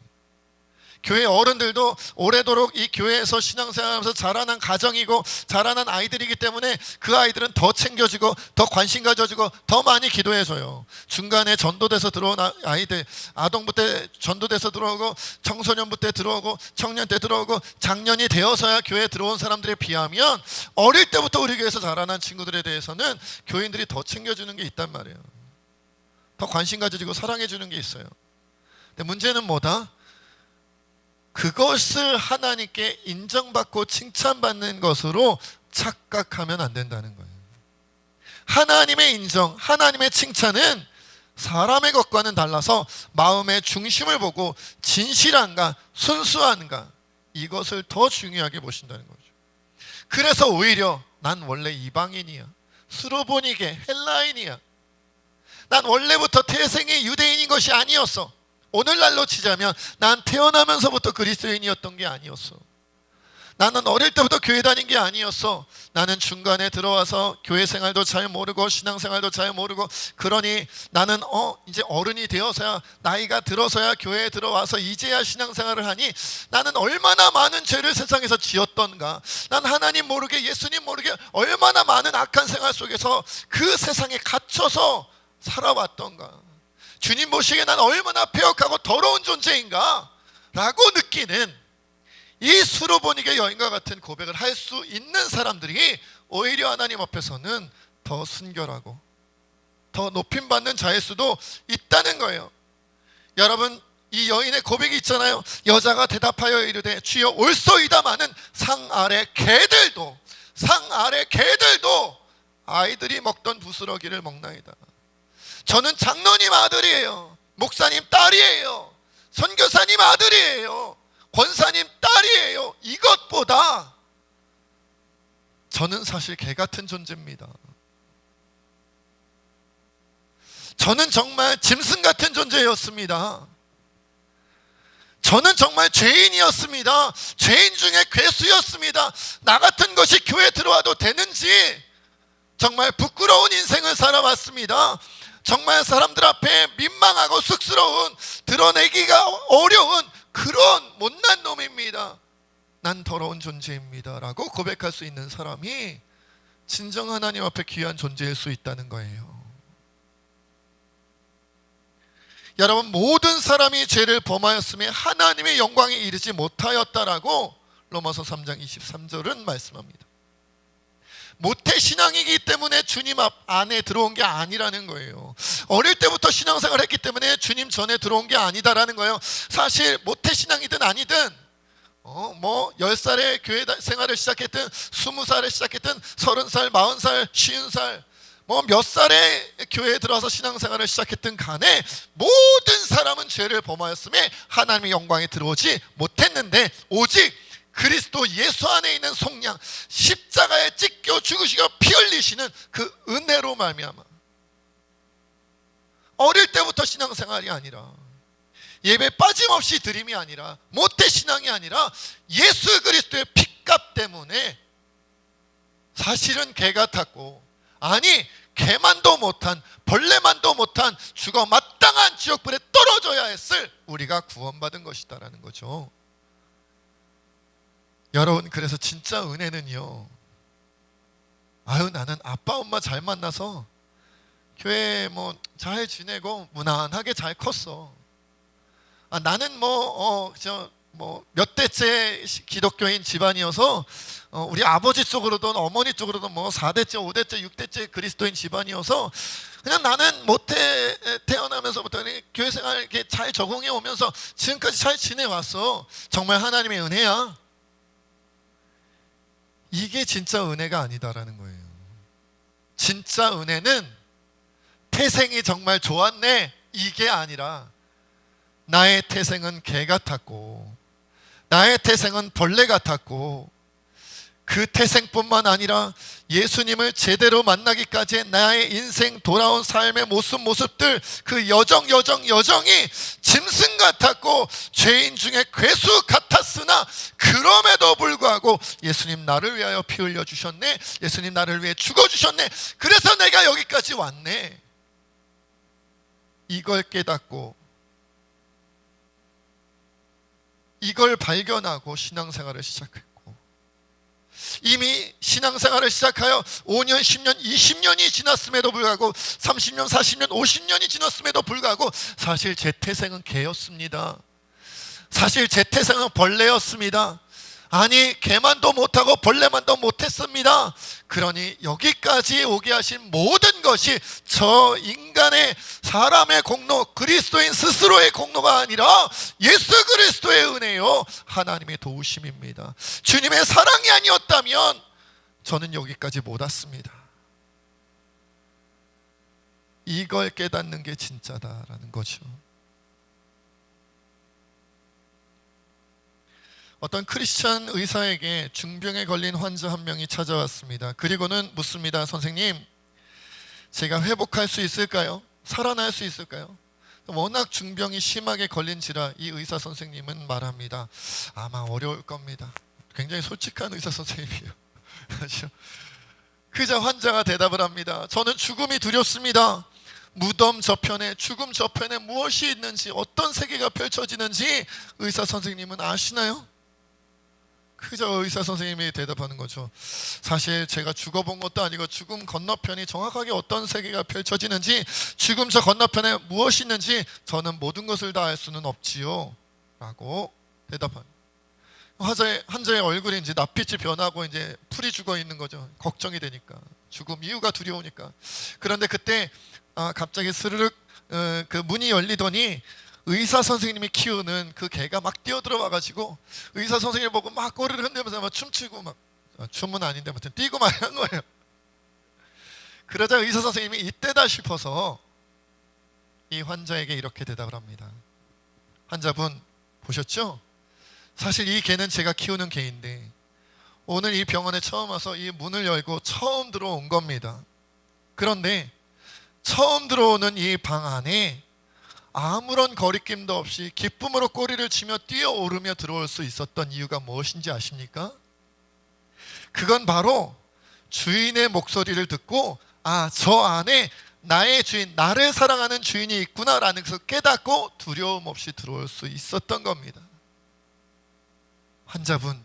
A: 교회 어른들도 오래도록 이 교회에서 신앙생활하면서 자라난 가정이고 자라난 아이들이기 때문에 그 아이들은 더 챙겨주고 더 관심 가져주고 더 많이 기도해줘요. 중간에 전도돼서 들어온 아이들, 아동부 때 전도돼서 들어오고 청소년부 때 들어오고 청년 때 들어오고 장년이 되어서야 교회에 들어온 사람들에 비하면 어릴 때부터 우리 교회에서 자라난 친구들에 대해서는 교인들이 더 챙겨주는 게 있단 말이에요. 더 관심 가져주고 사랑해주는 게 있어요. 근데 문제는 뭐다? 그것을 하나님께 인정받고 칭찬받는 것으로 착각하면 안 된다는 거예요. 하나님의 인정, 하나님의 칭찬은 사람의 것과는 달라서 마음의 중심을 보고 진실한가 순수한가, 이것을 더 중요하게 보신다는 거죠. 그래서 오히려 난 원래 이방인이야, 스로보니게 헬라인이야, 난 원래부터 태생의 유대인인 것이 아니었어, 오늘날로 치자면 난 태어나면서부터 그리스도인이었던 게 아니었어, 나는 어릴 때부터 교회 다닌 게 아니었어, 나는 중간에 들어와서 교회 생활도 잘 모르고 신앙생활도 잘 모르고, 그러니 나는 이제 어른이 되어서야, 나이가 들어서야 교회에 들어와서 이제야 신앙생활을 하니 나는 얼마나 많은 죄를 세상에서 지었던가, 난 하나님 모르게 예수님 모르게 얼마나 많은 악한 생활 속에서 그 세상에 갇혀서 살아왔던가, 주님 보시기에 난 얼마나 폐역하고 더러운 존재인가 라고 느끼는 이 수로보니게 여인과 같은 고백을 할 수 있는 사람들이 오히려 하나님 앞에서는 더 순결하고 더 높임받는 자일 수도 있다는 거예요. 여러분, 이 여인의 고백이 있잖아요. 여자가 대답하여 이르되 주여 올소이다마는 상 아래 개들도 아이들이 먹던 부스러기를 먹나이다. 저는 장로님 아들이에요, 목사님 딸이에요, 선교사님 아들이에요, 권사님 딸이에요. 이것보다 저는 사실 개 같은 존재입니다. 저는 정말 짐승 같은 존재였습니다. 저는 정말 죄인이었습니다. 죄인 중에 괴수였습니다. 나 같은 것이 교회에 들어와도 되는지 정말 부끄러운 인생을 살아왔습니다. 정말 사람들 앞에 민망하고 쑥스러운, 드러내기가 어려운 그런 못난 놈입니다. 난 더러운 존재입니다 라고 고백할 수 있는 사람이 진정 하나님 앞에 귀한 존재일 수 있다는 거예요. 여러분, 모든 사람이 죄를 범하였음에 하나님의 영광에 이르지 못하였다라고 로마서 3장 23절은 말씀합니다. 모태신앙이기 때문에 주님 안에 들어온 게 아니라는 거예요. 어릴 때부터 신앙생활을 했기 때문에 주님 전에 들어온 게 아니다라는 거예요. 사실 모태신앙이든 아니든 10살에 교회 생활을 시작했든 20살에 시작했든 30살, 40살, 50살 몇 살에 교회에 들어와서 신앙생활을 시작했든 간에 모든 사람은 죄를 범하였음에 하나님의 영광에 들어오지 못했는데, 오직 그리스도 예수 안에 있는 속량, 십자가에 찢겨 죽으시고 피 흘리시는 그 은혜로 말미암아 어릴 때부터 신앙생활이 아니라, 예배 빠짐없이 드림이 아니라, 모태신앙이 아니라 예수 그리스도의 핏값 때문에 사실은 개 같았고, 아니 개만도 못한, 벌레만도 못한 죽어 마땅한 지옥불에 떨어져야 했을 우리가 구원받은 것이다라는 거죠. 여러분, 그래서 진짜 은혜는요, 나는 아빠 엄마 잘 만나서 교회 잘 지내고 무난하게 잘 컸어. 나는 몇 대째 기독교인 집안이어서 우리 아버지 쪽으로든 어머니 쪽으로든 4대째 5대째 6대째 그리스도인 집안이어서 그냥 나는 모태 태어나면서부터 교회 생활 이렇게 잘 적응해 오면서 지금까지 잘 지내왔어. 정말 하나님의 은혜야. 이게 진짜 은혜가 아니다라는 거예요. 진짜 은혜는 태생이 정말 좋았네, 이게 아니라 나의 태생은 개 같았고, 나의 태생은 벌레 같았고, 그 태생뿐만 아니라 예수님을 제대로 만나기까지의 나의 인생 돌아온 삶의 모습들, 그 여정이 짐승 같았고 죄인 중에 괴수 같았으나 그럼에도 불구하고 예수님 나를 위하여 피 흘려 주셨네, 예수님 나를 위해 죽어 주셨네, 그래서 내가 여기까지 왔네. 이걸 깨닫고 이걸 발견하고 신앙생활을 시작했고, 이미 신앙생활을 시작하여 5년, 10년, 20년이 지났음에도 불구하고 30년, 40년, 50년이 지났음에도 불구하고 사실 제 태생은 개였습니다. 사실 제 태생은 벌레였습니다. 아니, 개만도 못하고 벌레만도 못했습니다. 그러니 여기까지 오게 하신 모든 것이 저 인간의 사람의 공로, 그리스도인 스스로의 공로가 아니라 예수 그리스도의 은혜요, 하나님의 도우심입니다. 주님의 사랑이 아니었다면 저는 여기까지 못 왔습니다. 이걸 깨닫는 게 진짜다라는 거죠. 어떤 크리스찬 의사에게 중병에 걸린 환자 한 명이 찾아왔습니다. 그리고는 묻습니다. 선생님, 제가 회복할 수 있을까요? 살아날 수 있을까요? 워낙 중병이 심하게 걸린지라 이 의사 선생님은 말합니다. 아마 어려울 겁니다. 굉장히 솔직한 의사 선생님이에요. 그렇죠? 그자 환자가 대답을 합니다. 저는 죽음이 두렵습니다. 무덤 저편에, 죽음 저편에 무엇이 있는지, 어떤 세계가 펼쳐지는지 의사 선생님은 아시나요? 그저 의사 선생님이 대답하는 거죠. 사실 제가 죽어본 것도 아니고 죽음 건너편이 정확하게 어떤 세계가 펼쳐지는지, 죽음 저 건너편에 무엇이 있는지 저는 모든 것을 다 알 수는 없지요 라고 대답합니다. 환자의 얼굴이 이제 낯빛이 변하고 이제 풀이 죽어 있는 거죠. 걱정이 되니까, 죽음 이유가 두려우니까. 그런데 그때 갑자기 스르륵 그 문이 열리더니 의사 선생님이 키우는 그 개가 막 뛰어들어와 가지고 의사 선생님을 보고 막 꼬리를 흔들면서 막 춤추고, 막 춤은 아닌데 아무튼 뛰고 막 한 거예요. 그러자 의사 선생님이 이때다 싶어서 이 환자에게 이렇게 대답을 합니다. 환자분 보셨죠? 사실 이 개는 제가 키우는 개인데 오늘 이 병원에 처음 와서 이 문을 열고 처음 들어온 겁니다. 그런데 처음 들어오는 이 방 안에 아무런 거리낌도 없이 기쁨으로 꼬리를 치며 뛰어오르며 들어올 수 있었던 이유가 무엇인지 아십니까? 그건 바로 주인의 목소리를 듣고 저 안에 나의 주인, 나를 사랑하는 주인이 있구나라는 것을 깨닫고 두려움 없이 들어올 수 있었던 겁니다. 환자분,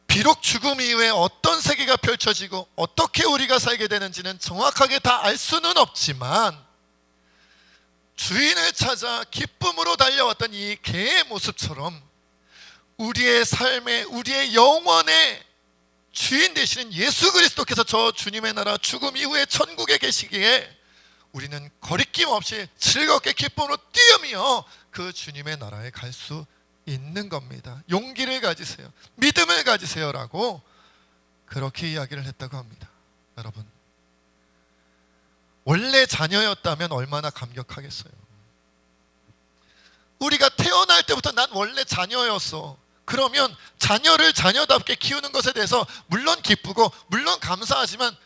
A: 비록 죽음 이후에 어떤 세계가 펼쳐지고 어떻게 우리가 살게 되는지는 정확하게 다 알 수는 없지만 주인을 찾아 기쁨으로 달려왔던 이 개의 모습처럼 우리의 삶에, 우리의 영혼의 주인 되시는 예수 그리스도께서 저 주님의 나라 죽음 이후에 천국에 계시기에 우리는 거리낌 없이 즐겁게 기쁨으로 뛰어며 그 주님의 나라에 갈 수 있는 겁니다. 용기를 가지세요, 믿음을 가지세요라고 그렇게 이야기를 했다고 합니다. 여러분, 원래 자녀였다면 얼마나 감격하겠어요. 우리가 태어날 때부터 난 원래 자녀였어. 그러면 자녀를 자녀답게 키우는 것에 대해서 물론 기쁘고 물론 감사하지만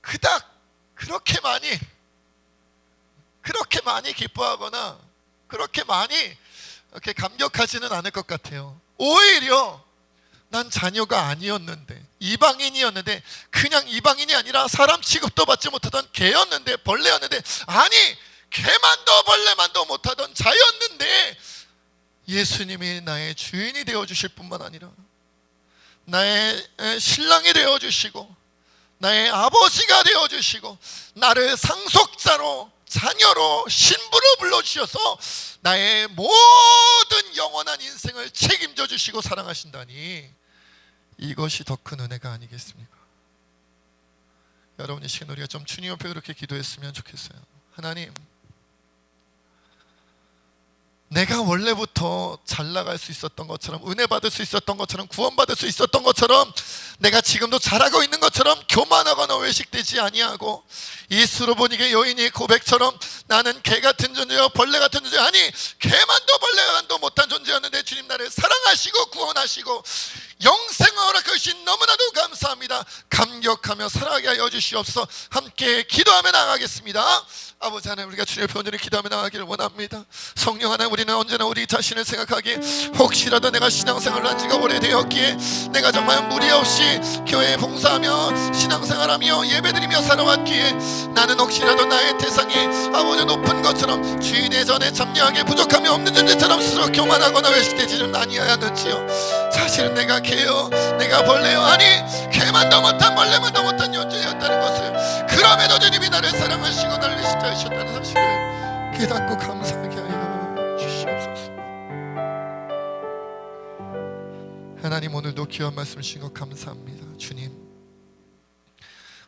A: 그닥 그렇게 많이 기뻐하거나 그렇게 많이 이렇게 감격하지는 않을 것 같아요. 오히려 난 자녀가 아니었는데, 이방인이었는데, 그냥 이방인이 아니라 사람 취급도 받지 못하던 개였는데, 벌레였는데, 아니 개만도 벌레만도 못하던 자였는데 예수님이 나의 주인이 되어주실 뿐만 아니라 나의 신랑이 되어주시고 나의 아버지가 되어주시고 나를 상속자로, 자녀로, 신부로 불러주셔서 나의 모든 영원한 인생을 책임져 주시고 사랑하신다니, 이것이 더 큰 은혜가 아니겠습니까? 여러분, 이 시간 우리가 좀 주님 옆에 그렇게 기도했으면 좋겠어요. 하나님, 내가 원래부터 잘 나갈 수 있었던 것처럼, 은혜 받을 수 있었던 것처럼, 구원받을 수 있었던 것처럼, 내가 지금도 잘하고 있는 것처럼 교만하거나 외식되지 아니하고 이 수로보니게 여인의 고백처럼 나는 개 같은 존재요, 벌레 같은 존재, 아니 개만도 벌레만도 못한 존재였는데 주님 나를 사랑하시고 구원하시고 영생을 허락하신 너무나도 감사합니다. 감격하며 살아가게 하여 주시옵소서. 함께 기도하며 나가겠습니다. 아버지 하나님, 우리가 주님의 편지를 기도하며 나가기를 원합니다. 성령 하나님, 우리는 언제나 우리 자신을 생각하기에 혹시라도 내가 신앙생활을 한 지가 오래되었기에 내가 정말 무리 없이 교회에 봉사하며 신앙생활하며 예배드리며 살아왔기에 나는 혹시라도 나의 대상이 아버지 높은 것처럼 주인의 전에 참여하게 부족함이 없는 존재처럼 스스로 교만하거나 외식되지는 아니하였는지요. 사실은 내가 개요, 내가 벌레요, 아니 개만도 못한 벌레만도 못한 존재였다는 것을, 그럼에도 주님이 나를 사랑하시고 나를 십자가셨다는 사실을 깨닫고 감사하게 하여 주시옵소서. 하나님, 오늘도 귀한 말씀 주신 것 감사합니다. 주님,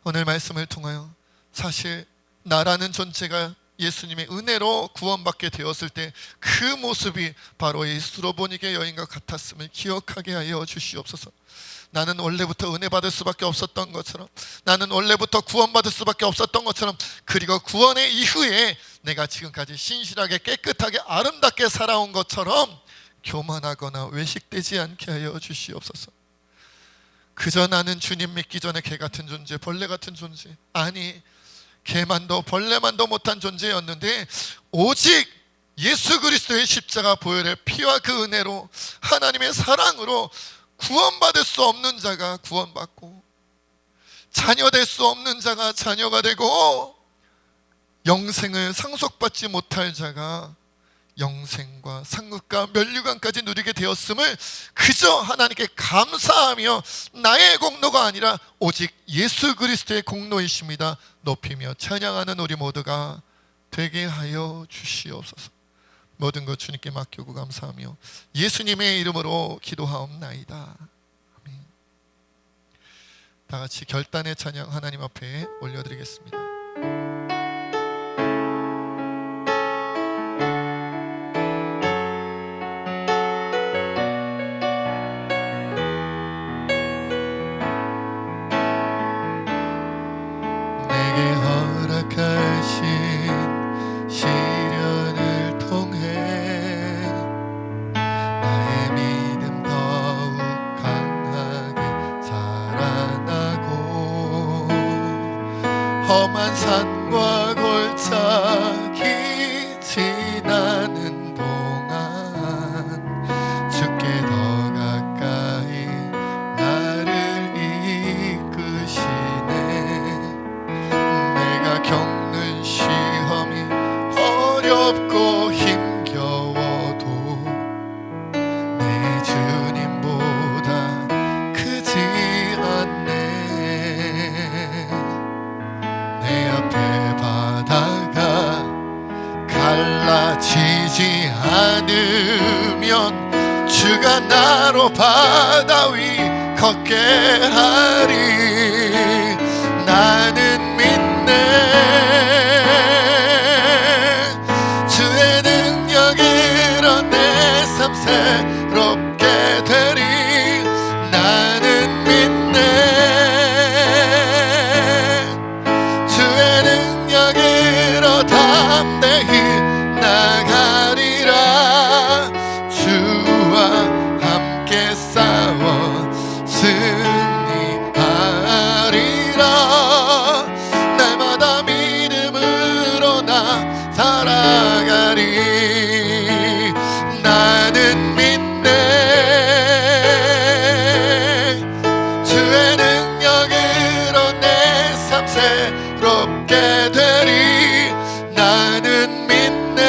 A: 오늘 말씀을 통하여 사실 나라는 존재가 예수님의 은혜로 구원받게 되었을 때 그 모습이 바로 이 수로보니게 여인과 같았음을 기억하게 하여 주시옵소서. 나는 원래부터 은혜 받을 수밖에 없었던 것처럼, 나는 원래부터 구원받을 수밖에 없었던 것처럼, 그리고 구원의 이후에 내가 지금까지 신실하게 깨끗하게 아름답게 살아온 것처럼 교만하거나 외식되지 않게 하여 주시옵소서. 그저 나는 주님 믿기 전에 개 같은 존재, 벌레 같은 존재, 아니 개만도 벌레만도 못한 존재였는데 오직 예수 그리스도의 십자가 보혈의 피와 그 은혜로 하나님의 사랑으로 구원받을 수 없는 자가 구원받고, 자녀 될 수 없는 자가 자녀가 되고, 영생을 상속받지 못할 자가 영생과 상급과 면류관까지 누리게 되었음을 그저 하나님께 감사하며 나의 공로가 아니라 오직 예수 그리스도의 공로이십니다 높이며 찬양하는 우리 모두가 되게 하여 주시옵소서. 모든 것 주님께 맡기고 감사하며 예수님의 이름으로 기도하옵나이다. 아멘. 다 같이 결단의 찬양 하나님 앞에 올려드리겠습니다. 험한 산과 골짜기 지나는 동안 주께 더 가까이 나를 이끄시네. 내가 겪는 시험이 어렵고 힘겨워도 내 주님보다 크지 않네. 내 앞에 바다가 갈라지지 않으면 주가 나로 바다 위 걷게 하리. 나는 믿네. 주의 능력으로 내 삶 새롭게 되리. 나는 믿네. 담대히 나가리라. 주와 함께 싸워 승리하리라. 날마다 믿음으로 나 살아가리. 나는 믿네. 주의 능력으로 내 삶 새롭게 되리. 나는 믿네.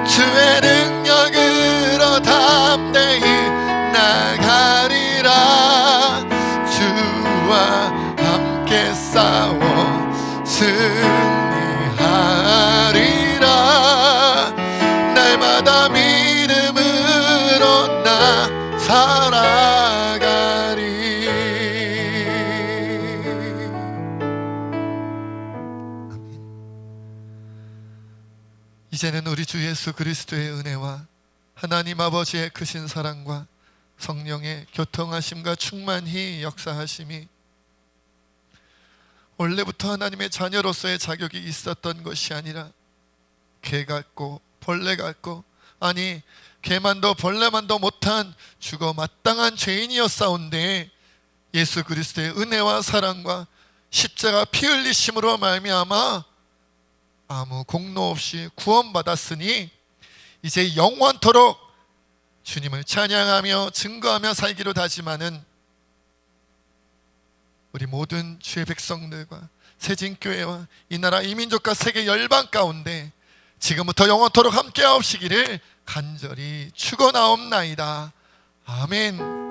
A: 주의 능력으로 담대히 나가리라. 주와 함께 싸워 승리하리라. 날마다 믿음으로 나 살아가리. 이제는 우리 주 예수 그리스도의 은혜와 하나님 아버지의 크신 사랑과 성령의 교통하심과 충만히 역사하심이 원래부터 하나님의 자녀로서의 자격이 있었던 것이 아니라 개 같고 벌레 같고, 아니 개만도 벌레만도 못한 죽어 마땅한 죄인이었사온데 예수 그리스도의 은혜와 사랑과 십자가 피 흘리심으로 말미암아 아무 공로 없이 구원받았으니 이제 영원토록 주님을 찬양하며 증거하며 살기로 다짐하는 우리 모든 주의 백성들과 새진교회와 이 나라 이민족과 세계 열방 가운데 지금부터 영원토록 함께하옵시기를 간절히 축원하옵나이다. 아멘.